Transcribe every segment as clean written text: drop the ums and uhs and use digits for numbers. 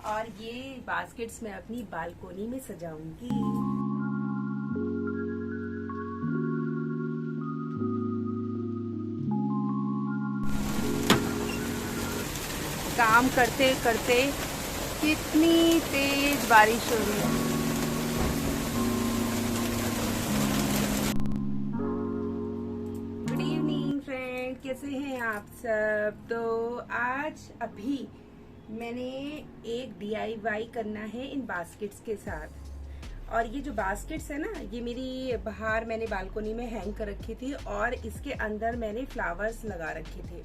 और ये बास्केट्स मैं अपनी बालकोनी में सजाऊंगी। काम करते करते कितनी तेज बारिश हो रही है। गुड इवनिंग फ्रेंड, कैसे हैं आप सब। तो आज अभी मैंने एक DIY करना है इन बास्केट्स के साथ। और ये जो बास्केट्स है ना, ये मेरी बाहर मैंने बालकोनी में हैंग कर रखी थी और इसके अंदर मैंने फ्लावर्स लगा रखे थे।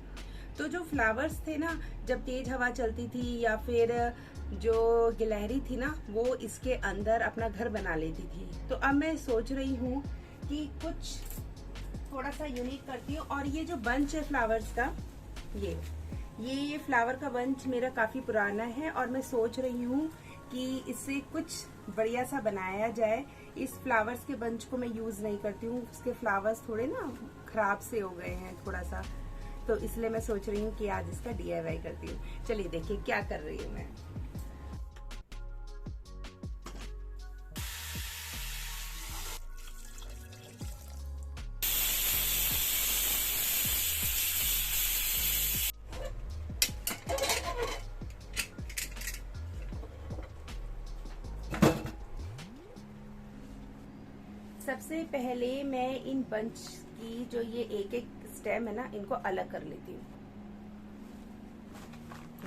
तो जो फ्लावर्स थे ना, जब तेज हवा चलती थी या फिर जो गिलहरी थी ना, वो इसके अंदर अपना घर बना लेती थी। तो अब मैं सोच रही हूँ कि कुछ थोड़ा सा यूनिक करती हूँ। और ये जो बंच है फ्लावर्स का, ये फ्लावर का बंच मेरा काफी पुराना है और मैं सोच रही हूँ कि इससे कुछ बढ़िया सा बनाया जाए। इस फ्लावर्स के बंच को मैं यूज नहीं करती हूँ, उसके फ्लावर्स थोड़े ना खराब से हो गए हैं थोड़ा सा, तो इसलिए मैं सोच रही हूँ कि आज इसका DIY करती हूँ। चलिए देखिए क्या कर रही हूँ मैं। सबसे पहले मैं इन बंच की जो ये एक एक स्टेम है ना, इनको अलग कर लेती हूँ।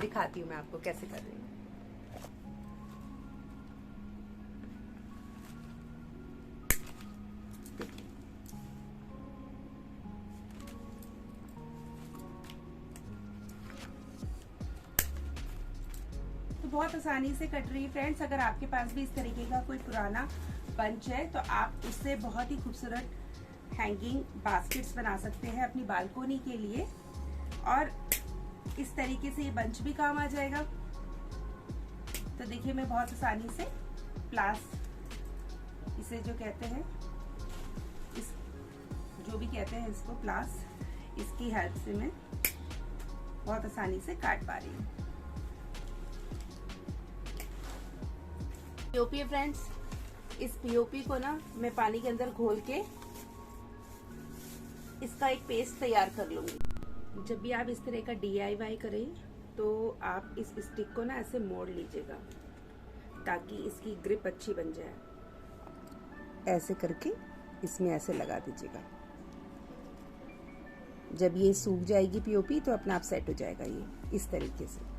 दिखाती हूँ मैं आपको कैसे कर रही हूँ। तो बहुत आसानी से कट रही है फ्रेंड्स। अगर आपके पास भी इस तरीके का कोई पुराना बंच है तो आप उससे बहुत ही खूबसूरत हैंगिंग बास्केट्स बना सकते हैं अपनी बालकोनी के लिए। और इस तरीके से ये बंच भी काम आ जाएगा। तो देखिए मैं बहुत आसानी से प्लास, इसे जो कहते हैं, इस जो भी कहते हैं इसको प्लास, इसकी हेल्प से मैं बहुत आसानी से काट पा रही हूँ। पीओपी है फ्रेंड्स, इस पीओपी को ना मैं पानी के अंदर घोल के इसका एक पेस्ट तैयार कर लूंगी। जब भी आप इस तरह का DIY करें तो आप इस स्टिक को ना ऐसे मोड़ लीजिएगा ताकि इसकी ग्रिप अच्छी बन जाए। ऐसे करके इसमें ऐसे लगा दीजिएगा। जब ये सूख जाएगी पीओपी तो अपने आप सेट हो जाएगा ये इस तरीके से।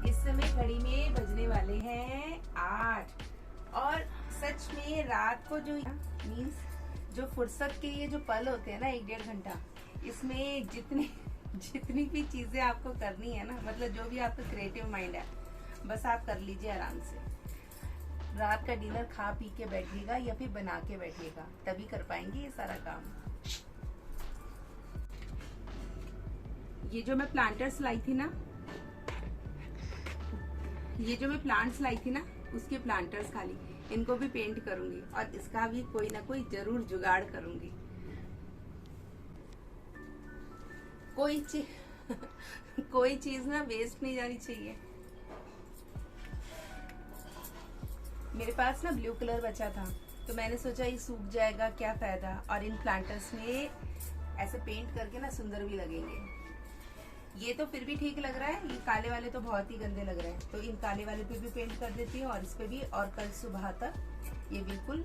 इस समय घड़ी में बजने वाले हैं 8। और सच में रात को जो मीन्स जो फुर्सत के ये जो पल होते हैं ना, 1-1.5 घंटा, इसमें जितनी भी चीजें आपको करनी है ना, मतलब जो भी आपका क्रिएटिव माइंड है, बस आप कर लीजिए आराम से। रात का डिनर खा पी के बैठिएगा या फिर बना के बैठिएगा, तभी कर पाएंगे ये सारा काम। ये जो मैं प्लांटर्स लाई थी ना, ये जो मैं प्लांट्स लाई थी ना, उसके प्लांटर्स खाली, इनको भी पेंट करूंगी और इसका भी कोई ना कोई जरूर जुगाड़ करूंगी। कोई चीज ना वेस्ट नहीं जानी चाहिए। मेरे पास ना ब्लू कलर बचा था तो मैंने सोचा ये सूख जाएगा, क्या फायदा, और इन प्लांटर्स में ऐसे पेंट करके ना सुंदर भी लगेंगे। ये तो फिर भी ठीक लग रहा है, ये काले वाले तो बहुत ही गंदे लग रहे हैं, तो इन काले वाले पे भी पेंट कर देती हूँ और इस पे भी, और कल सुबह तक ये बिल्कुल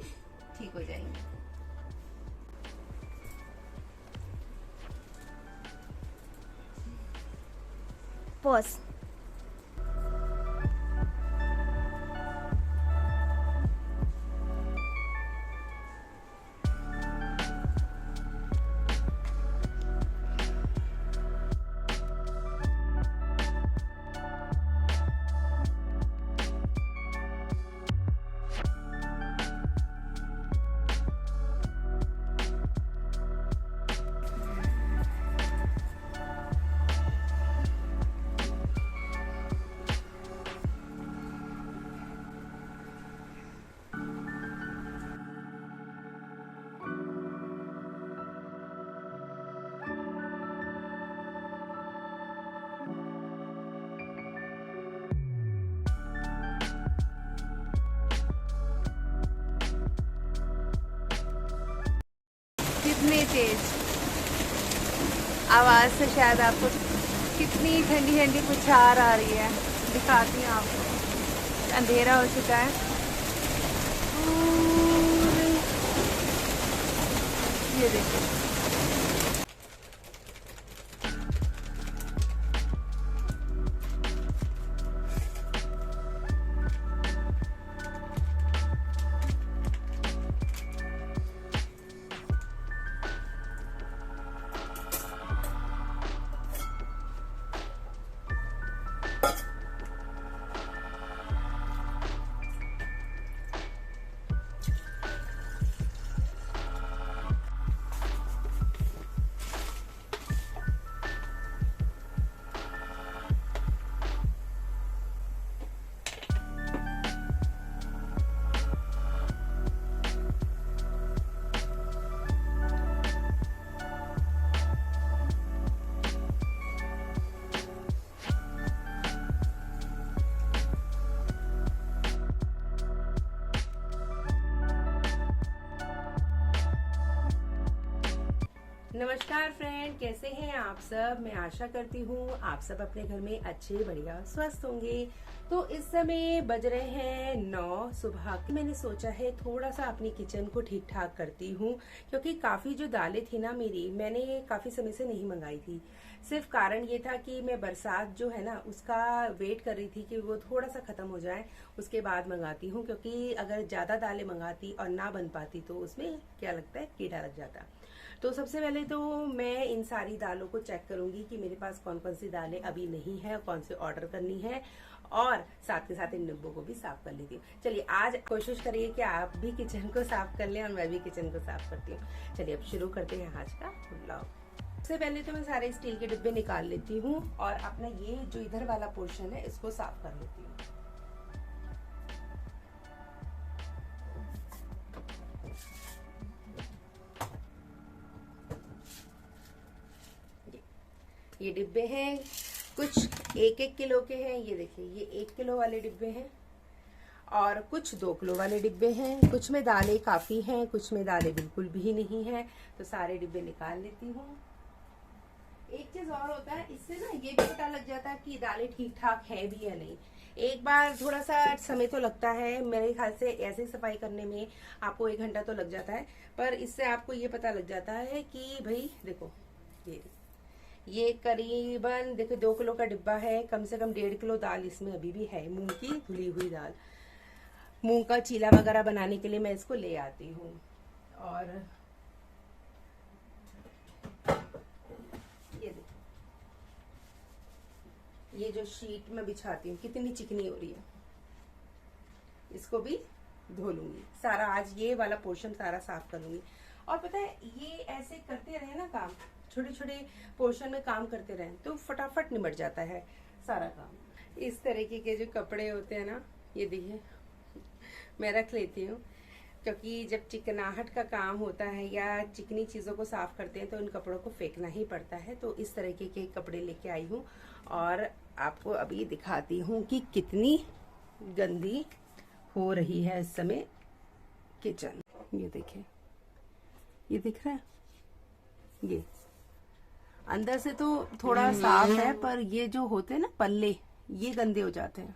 ठीक हो जाएंगे। पॉज। कितनी तेज आवाज से शायद आपको कितनी ठंडी ठंडी पुछार आ रही है। दिखाती हूँ आपको। अंधेरा हो चुका है। ये देखिए, नमस्कार फ्रेंड, कैसे हैं आप सब। मैं आशा करती हूँ आप सब अपने घर में अच्छे बढ़िया स्वस्थ होंगे। तो इस समय बज रहे हैं 9 सुबह के। मैंने सोचा है थोड़ा सा अपनी किचन को ठीक ठाक करती हूँ, क्योंकि काफी जो दालें थी ना मेरी, मैंने काफी समय से नहीं मंगाई थी। सिर्फ कारण ये था कि मैं बरसात जो है ना उसका वेट कर रही थी कि वो थोड़ा सा खत्म हो जाए, उसके बाद मंगाती हूँ। क्योंकि अगर ज्यादा दालें मंगाती और ना बन पाती तो उसमें क्या लगता है, कीड़ा लग जाता। तो सबसे पहले तो मैं इन सारी दालों को चेक करूंगी कि मेरे पास कौन कौन सी दालें अभी नहीं है और कौन सी ऑर्डर करनी है, और साथ के साथ इन डिब्बों को भी साफ कर लेती हूँ। चलिए आज कोशिश करिए कि आप भी किचन को साफ कर लें और मैं भी किचन को साफ करती हूँ। चलिए अब शुरू करते हैं आज का व्लॉग। सबसे पहले तो मैं सारे स्टील के डिब्बे निकाल लेती हूँ और अपना ये जो इधर वाला पोर्शन है इसको साफ कर लेती हूँ। ये डिब्बे हैं, कुछ 1-1 किलो के हैं। ये देखिए, ये 1 किलो वाले डिब्बे हैं और कुछ 2 किलो वाले डिब्बे हैं। कुछ में दालें काफी हैं, कुछ में दालें बिल्कुल भी नहीं है। तो सारे डिब्बे निकाल लेती हूँ। एक चीज और होता है, इससे ना ये भी पता लग जाता है कि दालें ठीक ठाक है भी या नहीं। एक बार थोड़ा सा समय तो लगता है, मेरे ख्याल से ऐसे सफाई करने में आपको 1 घंटा तो लग जाता है, पर इससे आपको ये पता लग जाता है कि भाई देखो, ये करीबन देखो 2 किलो का डिब्बा है, कम से कम 1.5 किलो दाल इसमें अभी भी है, मूंग की धुली हुई दाल। मूंग का चीला वगैरह बनाने के लिए मैं इसको ले आती हूँ। और ये देखो, ये जो शीट में बिछाती हूँ कितनी चिकनी हो रही है, इसको भी धो लूंगी सारा। आज ये वाला पोर्शन सारा साफ कर लूंगी। और पता है, ये ऐसे करते रहे ना काम, छोटे छोटे पोर्शन में काम करते रहे तो फटाफट निपट जाता है सारा काम। इस तरीके के जो कपड़े होते हैं ना, ये देखिए मैं रख लेती हूँ, क्योंकि जब चिकनाहट का काम होता है या चिकनी चीज़ों को साफ करते हैं तो इन कपड़ों को फेंकना ही पड़ता है। तो इस तरीके के कपड़े लेके आई हूँ और आपको अभी दिखाती हूँ कि कितनी गंदी हो रही है इस समय किचन। ये देखिए, ये दिख रहा है, ये अंदर से तो थोड़ा साफ है, पर ये जो होते हैं ना पल्ले, ये गंदे हो जाते हैं।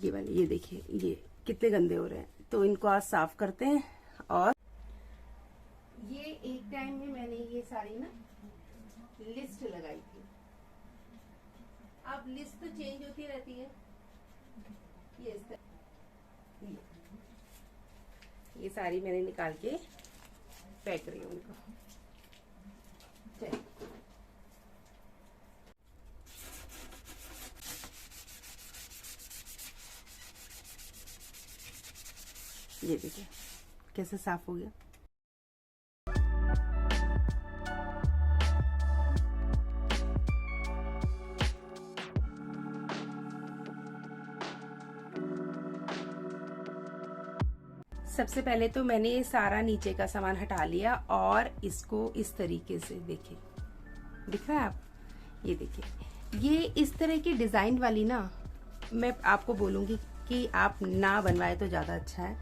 ये वाले, ये देखिए, ये कितने गंदे हो रहे हैं। तो इनको आज साफ करते हैं। और ये एक टाइम में मैंने ये सारी ना लिस्ट लगाई थी। अब लिस्ट तो चेंज होती रहती है। ये सारी मैंने निकाल के पैक रही हूँ उनको। चलिए ये देखिए कैसे साफ हो गया। सबसे पहले तो मैंने ये सारा नीचे का सामान हटा लिया और इसको इस तरीके से देखिए, दिख रहा है आप, ये देखिए। ये इस तरह की डिजाइन वाली ना मैं आपको बोलूंगी कि आप ना बनवाए तो ज्यादा अच्छा है,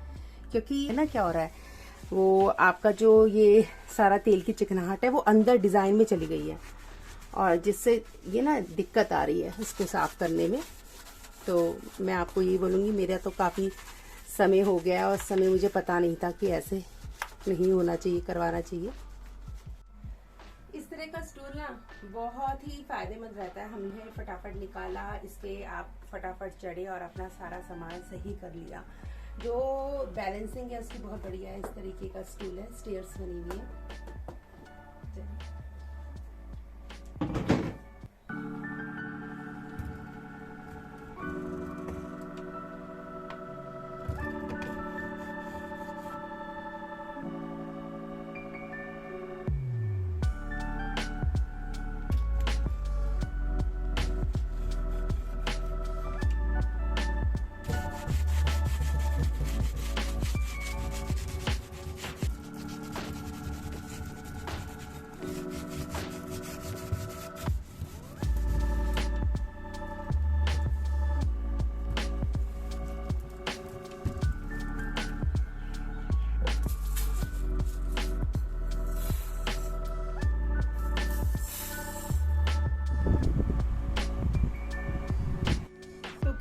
क्योंकि ना क्या हो रहा है, वो आपका जो ये सारा तेल की चिकनाहट है वो अंदर डिजाइन में चली गई है और जिससे ये ना दिक्कत आ रही है इसको साफ करने में। तो मैं आपको ये बोलूंगी, मेरा तो काफी समय हो गया और समय मुझे पता नहीं था कि ऐसे नहीं होना चाहिए, करवाना चाहिए। इस तरह का स्टूल ना बहुत ही फायदेमंद रहता है। हमने फटाफट निकाला, इस पे आप फटाफट चढ़े और अपना सारा सामान सही कर लिया। जो बैलेंसिंग है उसकी बहुत बढ़िया है। इस तरीके का स्टूल है, स्टेयर्स बनी हुई है।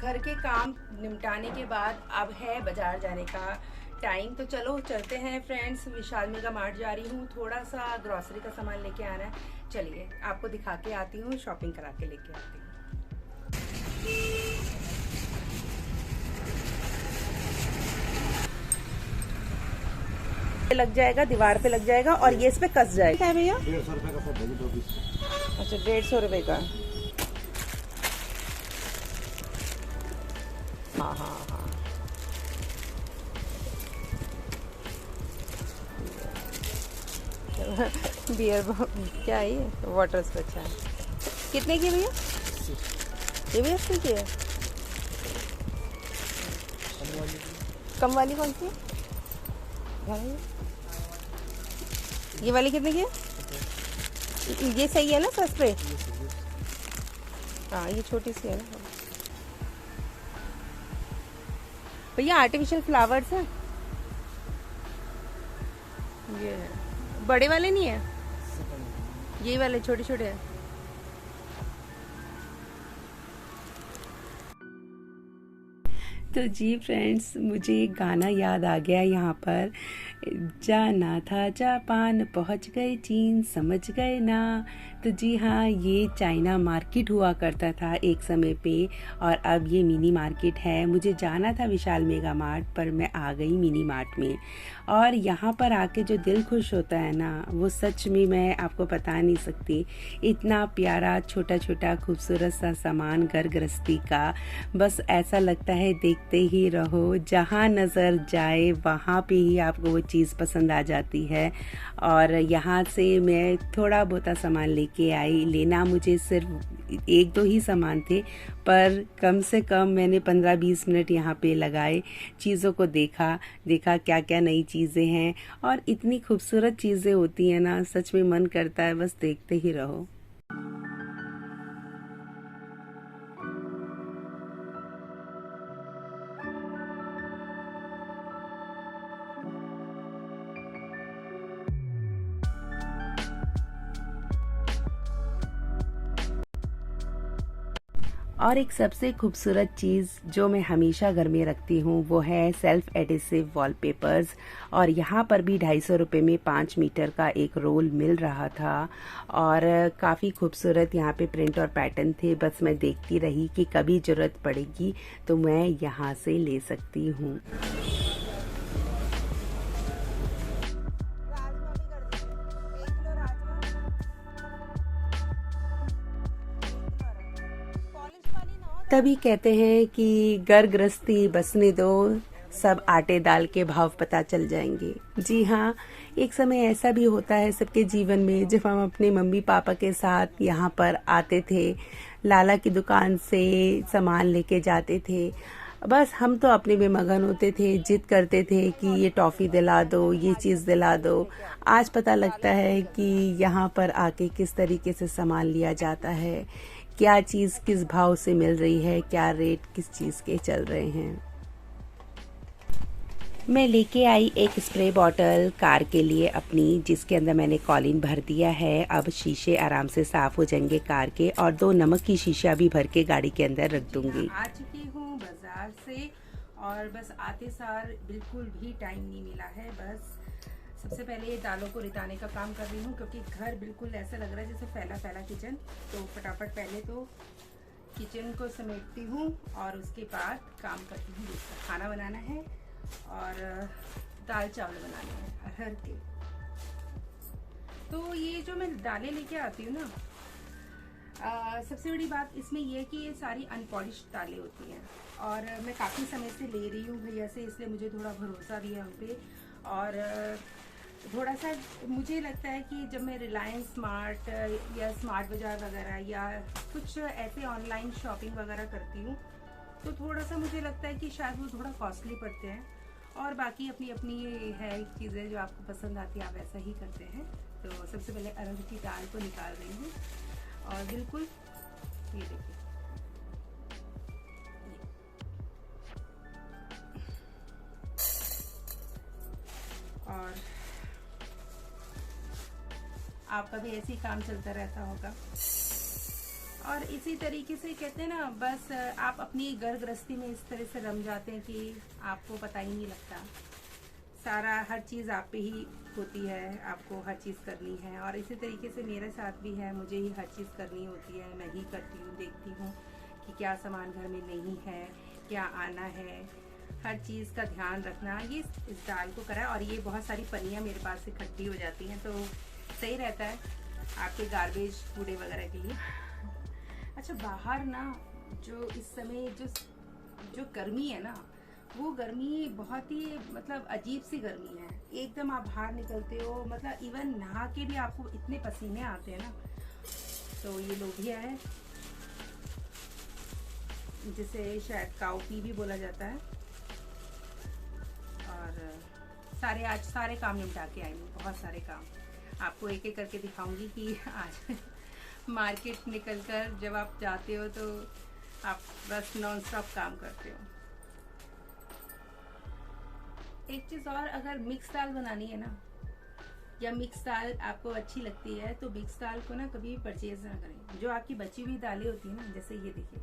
घर के काम निपटाने के बाद अब है बाजार जाने का टाइम। तो चलो चलते हैं फ्रेंड्स, विशाल मेगा मार्ट जा रही हूँ, थोड़ा सा ग्रोसरी का सामान लेके आना है। चलिए आपको दिखा के आती हूँ, शॉपिंग करा के लेके आती हूँ। लग जाएगा, दीवार पे लग जाएगा और ये इस पे कस जाएगा। क्या है भैया? 150 रुपए का सब दो पीस। अच्छा 150 रुपए का। हाँ हाँ हाँ, बियर क्या है ये? वाटर से अच्छा है। कितने की भैया? ये भी 80 की है। कम वाली कौन सी है? ये वाली कितने की है? ये सही है ना सस्ते? हाँ ये छोटी सी है ना भैया। आर्टिफिशियल फ्लावर्स है ये है। बड़े वाले नहीं है, ये वाले छोटे छोटे हैं। तो जी फ्रेंड्स, मुझे एक गाना याद आ गया यहाँ पर। जाना था जापान, पहुँच गए चीन, समझ गए ना। तो जी हाँ, ये चाइना मार्केट हुआ करता था एक समय पे और अब ये मिनी मार्केट है। मुझे जाना था विशाल मेगा मार्ट, पर मैं आ गई मिनी मार्ट में। और यहाँ पर आके जो दिल खुश होता है ना, वो सच में मैं आपको बता नहीं सकती। इतना प्यारा छोटा छोटा खूबसूरत सा सामान घर गृहस्थी का, बस ऐसा लगता है देखते ही रहो। जहाँ नज़र जाए वहाँ पे ही आपको वो चीज़ पसंद आ जाती है। और यहाँ से मैं थोड़ा बहुत सामान लेके आई। लेना मुझे सिर्फ एक दो ही सामान थे, पर कम से कम मैंने 15-20 मिनट यहाँ पे लगाए। चीज़ों को देखा क्या क्या नई चीज़ें हैं और इतनी खूबसूरत चीज़ें होती हैं ना, सच में मन करता है बस देखते ही रहो। और एक सबसे खूबसूरत चीज़ जो मैं हमेशा घर में रखती हूँ वो है सेल्फ एडिसिव वॉलपेपर्स। और यहाँ पर भी 250 रुपये में 5 मीटर का एक रोल मिल रहा था और काफ़ी खूबसूरत यहाँ पे प्रिंट और पैटर्न थे। बस मैं देखती रही कि कभी ज़रूरत पड़ेगी तो मैं यहाँ से ले सकती हूँ। तभी कहते हैं कि घर गृहस्थी बसने दो, सब आटे दाल के भाव पता चल जाएंगे। जी हाँ, एक समय ऐसा भी होता है सबके जीवन में जब हम अपने मम्मी पापा के साथ यहाँ पर आते थे, लाला की दुकान से सामान लेके जाते थे। बस हम तो अपने में मगन होते थे, जिद करते थे कि ये टॉफ़ी दिला दो, ये चीज़ दिला दो। आज पता लगता है कि यहाँ पर आके किस तरीके से सामान लिया जाता है, क्या चीज़ किस भाव से मिल रही है, क्या रेट किस चीज़ के चल रहे हैं। मैं लेके आई एक स्प्रे बॉटल कार के लिए अपनी, जिसके अंदर मैंने कॉलिन भर दिया है। अब शीशे आराम से साफ़ हो जाएंगे कार के, और 2 नमक की शीशा भी भर के गाड़ी के अंदर रख दूंगी। आ चुकी हूँ बाजार से और बस आते सार बिल्कुल भी टाइम नहीं मिला है। बस सबसे पहले दालों को रिताने का काम कर रही हूँ क्योंकि घर बिल्कुल ऐसा लग रहा है जैसे फैला फैला किचन। तो फटाफट पहले तो किचन को समेटती हूँ और उसके बाद काम करती हूँ। खाना बनाना है और दाल चावल बनाने हैं अरहर के। तो ये जो मैं दालें लेके आती हूँ ना, सबसे बड़ी बात इसमें ये है कि ये सारी अनपॉलिश्ड दालें होती हैं और मैं काफ़ी समय से ले रही हूँ भैया से, इसलिए मुझे थोड़ा भरोसा भी है उन पर। और थोड़ा सा मुझे लगता है कि जब मैं रिलायंस स्मार्ट या स्मार्ट बाज़ार वगैरह या कुछ ऐसे ऑनलाइन शॉपिंग वगैरह करती हूँ तो थोड़ा सा मुझे लगता है कि शायद वो थोड़ा कॉस्टली पड़ते हैं। और बाकी अपनी अपनी है चीज़ें जो आपको पसंद आती है आप ऐसा ही करते हैं। तो सबसे पहले अरहर की दाल को निकाल रही हूँ और बिल्कुल ये देखिए, और आपका भी ऐसे ही काम चलता रहता होगा। और इसी तरीके से कहते हैं ना, बस आप अपनी घर गृहस्थी में इस तरह से रम जाते हैं कि आपको पता ही नहीं लगता। सारा हर चीज़ आप पे ही होती है, आपको हर चीज़ करनी है। और इसी तरीके से मेरे साथ भी है, मुझे ही हर चीज़ करनी होती है, मैं ही करती हूँ। देखती हूँ कि क्या सामान घर में नहीं है, क्या आना है, हर चीज़ का ध्यान रखना। ये इस दाल को करा, और ये बहुत सारी पनियाँ मेरे पास इकट्ठी हो जाती हैं तो सही रहता है आपके गार्बेज कूड़े वगैरह के लिए। अच्छा, बाहर ना जो इस समय जो गर्मी है ना, वो गर्मी बहुत ही मतलब अजीब सी गर्मी है। एकदम आप बाहर निकलते हो, मतलब इवन नहा के भी आपको इतने पसीने आते हैं ना। तो ये लोबिया है जिसे शायद काउपी भी बोला जाता है। और आज सारे काम निपटा के आई हूँ, बहुत सारे काम आपको एक एक करके दिखाऊंगी कि आज मार्केट निकलकर जब आप जाते हो तो आप बस नॉन स्टॉप काम करते हो। एक चीज़ और, अगर मिक्स दाल बनानी है ना, या मिक्स दाल आपको अच्छी लगती है तो मिक्स दाल को ना कभी परचेज ना करें। जो आपकी बची हुई दालें होती हैं ना, जैसे ये देखिए,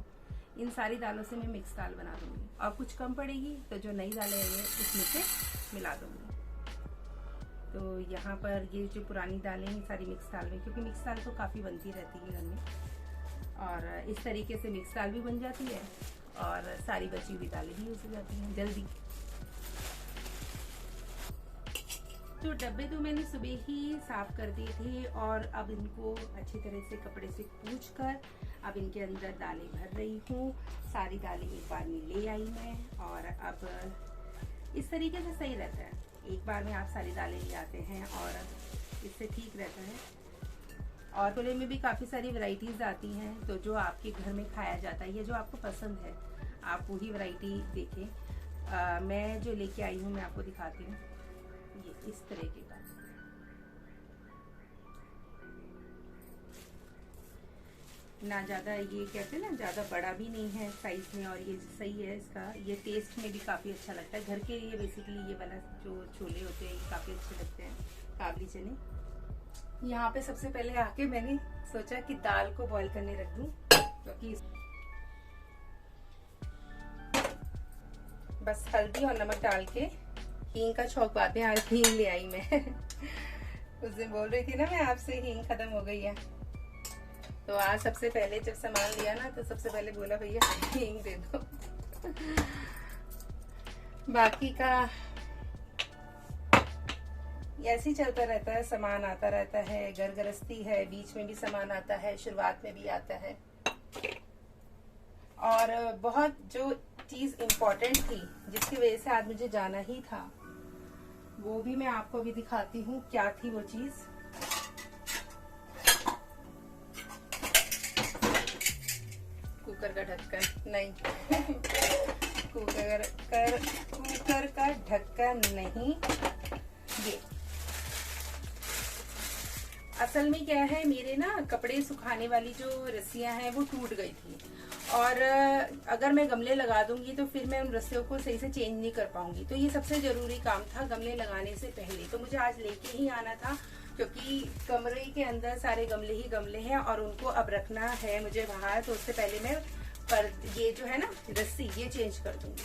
इन सारी दालों से मैं मिक्स दाल बना दूंगी और कुछ कम पड़ेगी तो जो नई दालें हैं उसमें से मिला दूंगी। तो यहाँ पर ये जो पुरानी दालें हैं सारी मिक्स दाल में, क्योंकि मिक्स दाल तो काफ़ी बनती रहती है घर में, और इस तरीके से मिक्स दाल भी बन जाती है और सारी बची हुई दालें भी यूज हो जाती हैं जल्दी। तो डब्बे तो मैंने सुबह ही साफ कर दिए थे और अब इनको अच्छी तरह से कपड़े से पोंछ कर अब इनके अंदर दालें भर रही हूँ। सारी दालें एक बार में ले आई मैं, और अब इस तरीके से सही रहता है, एक बार में आप सारी दालें ले आते हैं और इससे ठीक रहता है। और छोले में भी काफ़ी सारी वैरायटीज़ आती हैं, तो जो आपके घर में खाया जाता है या जो आपको पसंद है आप वही वैरायटी देखें। मैं जो लेके आई हूँ मैं आपको दिखाती हूँ, ये इस तरीके का। ना ज़्यादा ये कहते हैं ना, ज़्यादा बड़ा भी नहीं है साइज़ में, और ये सही है इसका। ये टेस्ट में भी काफ़ी अच्छा लगता है। घर के लिए बेसिकली ये वाला जो छोले होते हैं ये काफ़ी अच्छे लगते हैं, काबली चने। यहाँ पे सबसे पहले आके मैंने सोचा कि दाल को बॉईल करने रख दूँ, क्योंकि बस हल्दी और नमक डाल के हींग का छौंक बाद में आज हींग ले आई मैं उस दिन बोल रही थी ना मैं आपसे, हींग खत्म हो गई है। तो आज सबसे पहले जब सामान लिया ना तो सबसे पहले बोला भैया हींग दे दो। बाकी का ऐसे ही चलता रहता है, सामान आता रहता है, घर गृहस्थी है, बीच में भी सामान आता है, शुरुआत में भी आता है। और बहुत जो चीज इम्पोर्टेंट थी जिसकी वजह से आज मुझे जाना ही था, वो भी मैं आपको अभी दिखाती हूँ क्या थी वो चीज। कुकर का ढक्कन नहीं कुकर का ढक्कन नहीं। ये असल में क्या है, मेरे ना कपड़े सुखाने वाली जो रस्सियां हैं वो टूट गई थी, और अगर मैं गमले लगा दूंगी तो फिर मैं उन रस्सियों को सही से चेंज नहीं कर पाऊंगी। तो ये सबसे जरूरी काम था गमले लगाने से पहले, तो मुझे आज लेके ही आना था, क्योंकि कमरे के अंदर सारे गमले ही गमले हैं और उनको अब रखना है मुझे बाहर। तो उससे पहले मैं पर ये जो है ना रस्सी ये चेंज कर दूंगी।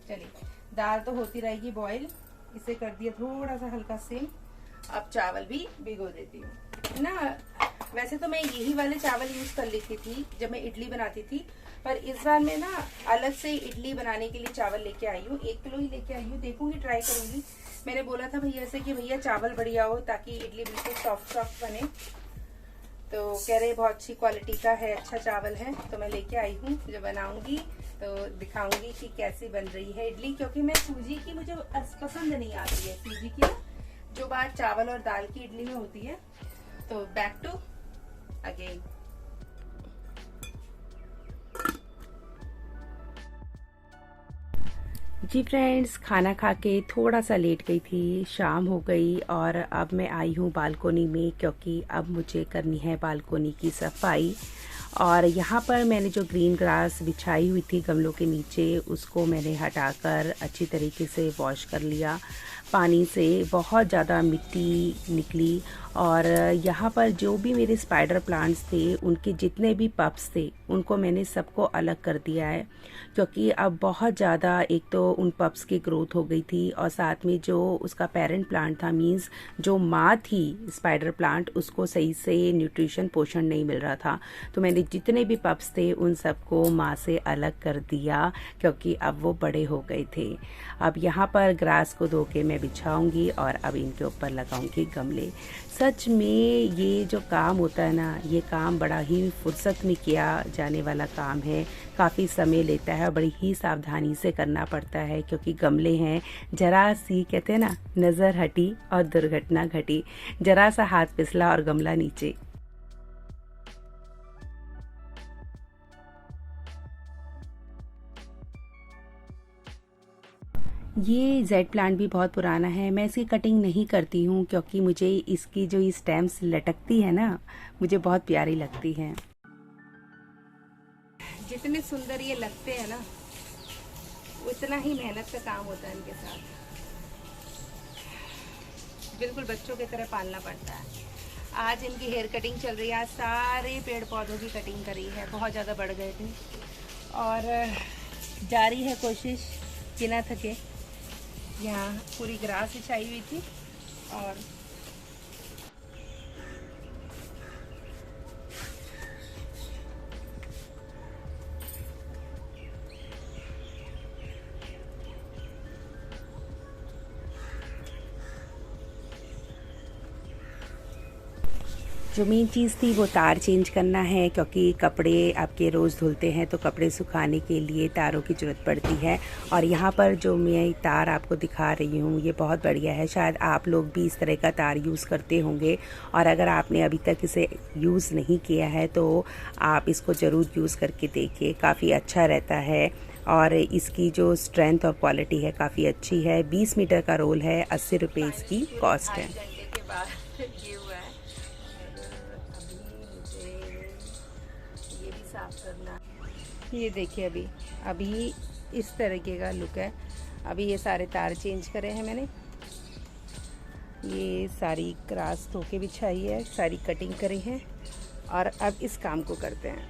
चलिए, दाल तो होती रहेगी बॉईल, इसे कर दिया थोड़ा सा हल्का सिम। अब चावल भी भिगो देती हूँ ना। वैसे तो मैं यही वाले चावल यूज कर लेती थी जब मैं इडली बनाती थी, पर इस बार मैं ना अलग से इडली बनाने के लिए चावल लेके आई हूँ। 1 किलो ही लेके आई हूँ, देखूंगी, ट्राई करूंगी। मैंने बोला था भैया से कि भैया चावल बढ़िया हो ताकि इडली बिल्कुल सॉफ्ट सॉफ्ट बने, तो कह रहे बहुत अच्छी क्वालिटी का है, अच्छा चावल है। तो मैं लेके आई हूँ, जब बनाऊंगी तो दिखाऊंगी कि कैसी बन रही है इडली, क्योंकि मैं सूजी की मुझे पसंद नहीं आती है। सूजी की जो बात चावल और दाल की इडली में होती है। तो बैक टू अगेन। जी फ्रेंड्स, खाना खा के थोड़ा सा लेट गई थी, शाम हो गई और अब मैं आई हूँ बालकोनी में, क्योंकि अब मुझे करनी है बालकोनी की सफाई। और यहाँ पर मैंने जो ग्रीन ग्रास बिछाई हुई थी गमलों के नीचे, उसको मैंने हटाकर अच्छी तरीके से वॉश कर लिया। पानी से बहुत ज़्यादा मिट्टी निकली, और यहाँ पर जो भी मेरे स्पाइडर प्लांट्स थे, उनके जितने भी पप्स थे, उनको मैंने सबको अलग कर दिया है, क्योंकि अब बहुत ज़्यादा एक तो उन पप्स की ग्रोथ हो गई थी, और साथ में जो उसका पेरेंट प्लांट था, मींस जो माँ थी स्पाइडर प्लांट, उसको सही से न्यूट्रिशन पोषण नहीं मिल रहा था। तो मैंने जितने भी पप्स थे उन सबको माँ से अलग कर दिया, क्योंकि अब वो बड़े हो गए थे। अब यहाँ पर ग्रास को धो के मैं बिछाऊंगी और अब इनके ऊपर लगाऊंगी गमले। सच में ये जो काम होता है ना, ये काम बड़ा ही फुर्सत में किया जाने वाला काम है, काफ़ी समय लेता है और बड़ी ही सावधानी से करना पड़ता है, क्योंकि गमले हैं, जरा सी कहते हैं ना, नज़र हटी और दुर्घटना घटी, जरा सा हाथ फिसला और गमला नीचे। ये जेड प्लांट भी बहुत पुराना है, मैं इसकी कटिंग नहीं करती हूँ, क्योंकि मुझे इसकी जो स्टेम्स लटकती है ना, मुझे बहुत प्यारी लगती हैं। जितने सुंदर ये लगते हैं ना, उतना ही मेहनत का काम होता है इनके साथ। बिल्कुल बच्चों की तरह पालना पड़ता है। आज इनकी हेयर कटिंग चल रही है, आज सारे पेड़ पौधों की कटिंग करी है, बहुत ज़्यादा बढ़ गए थे, और जारी है कोशिश कि ना थके। यहाँ पूरी ग्रास बिछाई हुई थी, और जो मेन चीज़ थी वो तार चेंज करना है, क्योंकि कपड़े आपके रोज़ धुलते हैं तो कपड़े सुखाने के लिए तारों की ज़रूरत पड़ती है। और यहाँ पर जो मैं तार आपको दिखा रही हूँ, ये बहुत बढ़िया है, शायद आप लोग भी इस तरह का तार यूज़ करते होंगे, और अगर आपने अभी तक इसे यूज़ नहीं किया है तो आप इसको ज़रूर यूज़ करके देखिए, काफ़ी अच्छा रहता है। और इसकी जो स्ट्रेंथ और क्वालिटी है काफ़ी अच्छी है। 20 मीटर का रोल है, 80 रुपये इसकी कॉस्ट है। ये भी साफ करना, ये देखिए अभी इस तरीके का लुक है। अभी ये सारे तार चेंज करे हैं मैंने, ये सारी ग्रास धो के बिछाई है, सारी कटिंग करी है, और अब इस काम को करते हैं।